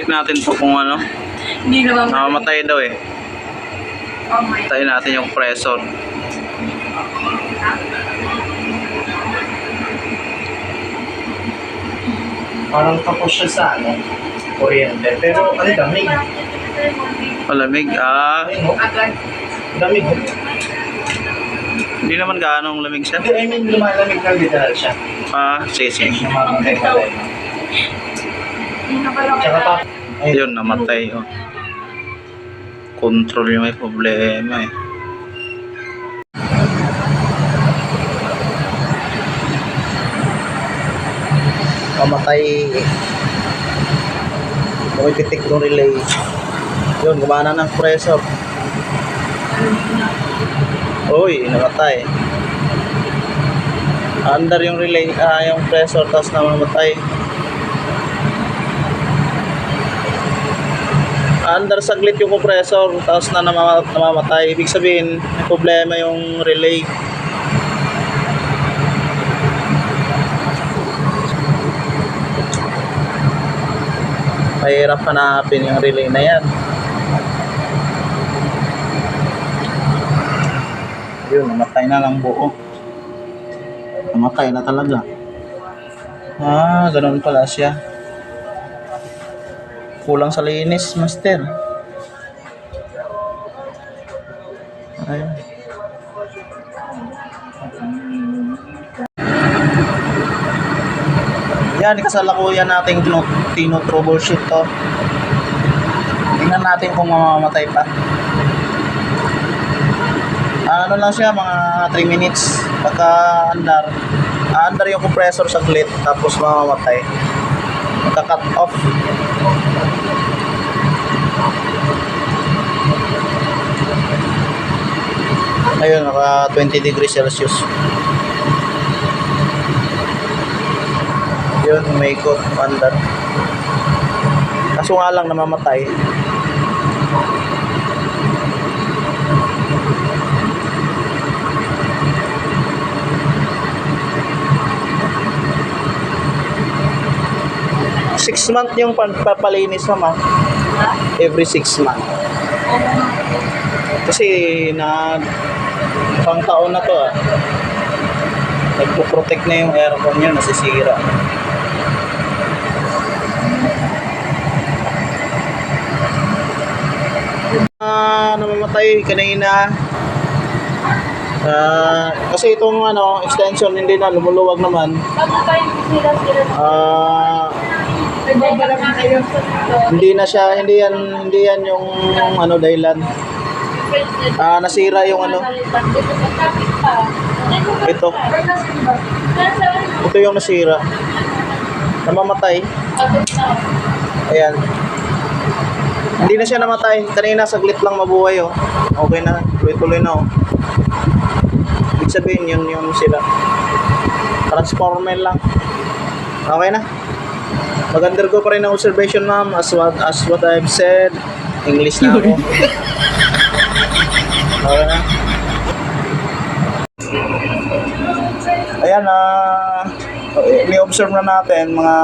check natin to kung ano. Hindi naman. Namamatay daw eh. Oh my. Tayin natin yung pressure. Parang tapos siya sa ano, kuryente. Pero ano, damig. Malamig. Ayun, oh. Agad. Damig. Hindi naman gaano lamig siya. I mean, lumalamig na literal siya. Sige. Namamatay ka tayo. Tsaka pa, Ayun, namatay. Oh. Control yung may problema eh. mamatay. Pumipitik ng relay. Yun, gumana ng pressure. Uy, namatay. Under yung relay, yung pressure, tapos namamatay. Under saglit yung compressor, tapos namamatay. Ibig sabihin, may problema yung relay. Mahirap hanapin yung relay na yan. Yun, namatay na lang buo. Namatay na talaga. Ganun pala siya. Kulang sa linis, master. Ayun. Yan, kasalukuyan nating tino-troubleshoot to. Tingnan natin kung mamamatay pa. Ano lang siya, mga 3 minutes. Pagka under yung compressor saglit, tapos mamamatay. Magka-cut off. Ayun, naka 20 degrees Celsius. Yun, may ikot under. Kaso nga lang namamatay. Six month yung papalinis naman. Every 6 months. Kasi pang taon na to nagpo-protect na yung aircon niya, nasisira. Namamatay kanina. Kasi itong extension hindi na lumuluwag naman. Hindi yan yung dahilan. Nasira yung ito yung nasira, namamatay. Ayan, hindi na siya namatay kanina, saglit lang mabuhay. Okay na, tuloy na. Ibig sabihin yun yung sila transformer lang. Okay na, mag-undergo pa rin ang observation, ma'am, as what I've said. English na ako. Okay na. Ayan, ni-observe na natin mga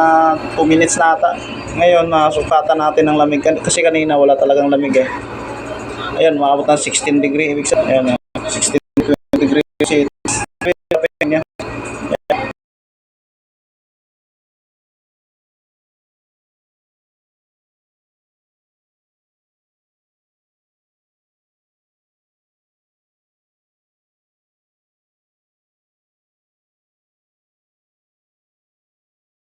2 minutes na ata. Ngayon, sukatan natin ng lamig. Kasi kanina wala talagang lamig eh. Ayan, maabot ng 16 degree. Ibig sabihin, ayan, 16 degrees.